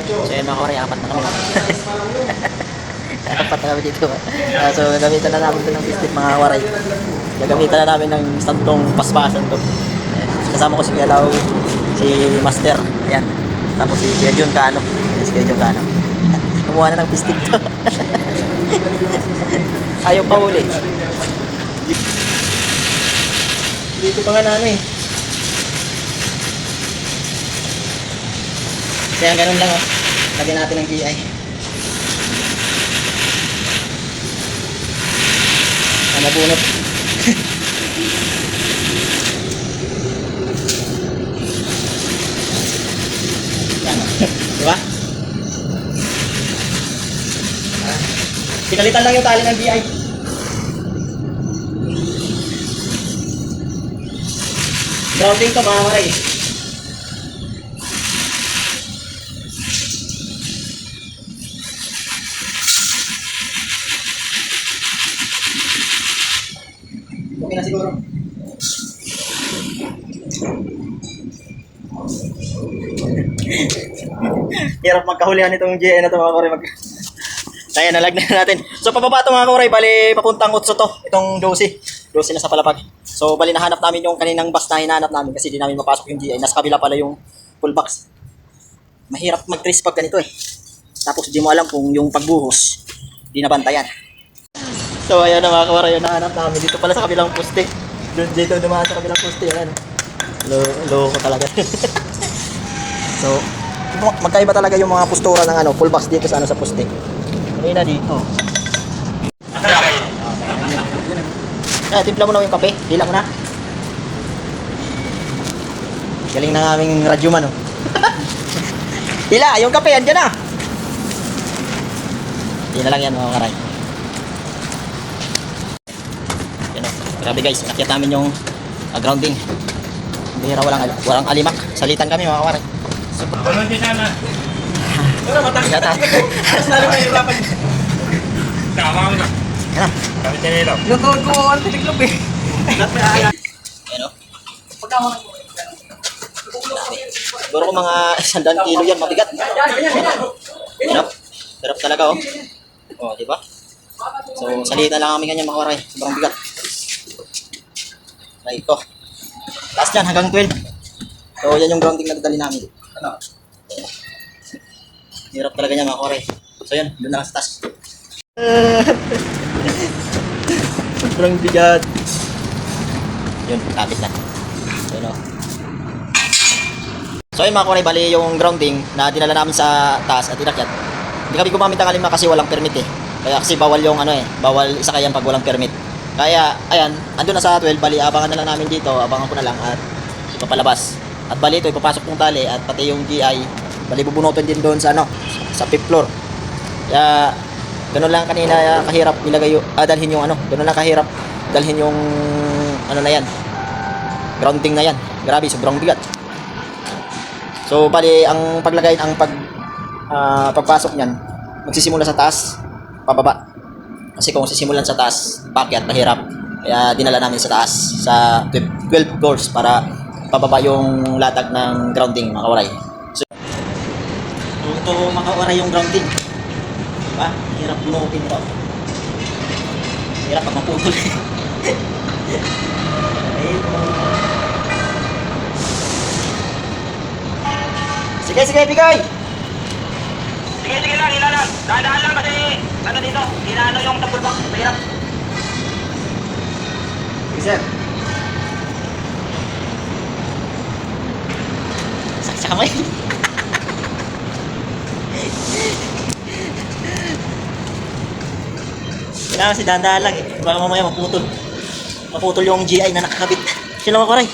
So yun mga kawaray, apat na kami. Apat na kami dito. So gagamitan na namin ito ng pistit mga kawaray. Gagamitan na namin ng santong paspasan to. Kasama ko si Kuya Lau, si Master. Ayan. Tapos si Kuya Jun Cano. Si Kuya Jun Cano. Kumuha na ng pistit to. Ayaw pa huli. Dito pa nga na ano eh. Kaya ganun lang oh. Lagyan natin ng GI. Nabunot. Diba? Pinalitan lang yung tali ng GI. Grounding to mga karay. Okay na siguro. Hirap magkahulihan itong GN na ito mga karay. Kaya nalagnan natin. So pababa ito mga karay. Bali papuntang Utso to. Itong 12 na sa Palapag. So bali nahanap namin yung kaninang bus na hinahanap namin kasi di namin mapasok yung GI. Nasa kabila pala yung full box. Mahirap mag-trace pag ganito eh. Tapos di mo alam kung yung pagbuhos di nabantayan. So ayan na mga kawaray, yung nahanap namin dito pala sa kabilang poste. Doon dito dumaan sa kabilang poste. Ayan. Loko talaga. So magkaiba talaga yung mga postura ng ano, full box dito sa ano sa poste. Kanina dito. Timpla mo na yung kape. Hila mo na. Galing na ng aming radyoman, oh. Hila, yung kape, andyan na. Hindi na lang yan, mga karay. Yan, oh. Grabe guys, nakyat namin yung grounding. Bihira, walang alimak. Salitan kami, mga karay. Ano din na? Pero matanggal. Mas lalo na yung lapan. Tama mo na. Yan na. Kami tinilo. Lutod ko ang tiniklop eh. Yan o. Siguro ko mga 100 kilo yan, mabigat. Sarap. Sarap talaga o. O, diba? So, salita lang kami ganyan mga karay. Sobrang bigat. Try ko. Taas dyan hanggang 12. So, yan yung grounding na dadali namin. Hirap talaga niya mga karay. So, yan. Doon na lang sa taas. Sobrang bigat. Yun, kapit na. Yun o. So yun mga kawaray, bali yung grounding na dinala namin sa taas at inakyat. Hindi kami gumamit ng alima kasi walang permit eh. Kaya kasi bawal yung ano eh, bawal isakayan pag walang permit. Kaya ayan, andun na sa 12, bali abangan na lang namin dito, abangan ko na lang at ipapalabas. At bali ito, ipapasok pong tali at pati yung GI, bali bubunutin din doon sa ano, sa 5th floor. Kaya ganun lang kanina kahirap ilagay yung, dalhin yung ano, ganun lang kahirap dalhin yung ano na yan, grounding na yan. Grabe, sobrang bigat. So bali ang paglagay, ang pagpasok niyan, magsisimula sa taas, pababa. Kasi kung sisimulan sa taas, pakyat, mahirap. Kaya dinala namin sa taas, sa 12 floors para pababa yung latag ng grounding, mga kawaray. So ito mga kawaray yung grounding. Diba? Hirap bunutin ito. Hirap pag maputol. Sige, sige, bigay! Sige lang, hila lang. Dahan-dahan lang kasi ano dito, hinaano yung double box. Mahirap. Sige, sir. Sakit sa kamay. Kailangan kasi dahan-dahan lang eh. Baka mamaya maputol. Maputol yung GI na nakakabit. Sino mga karay?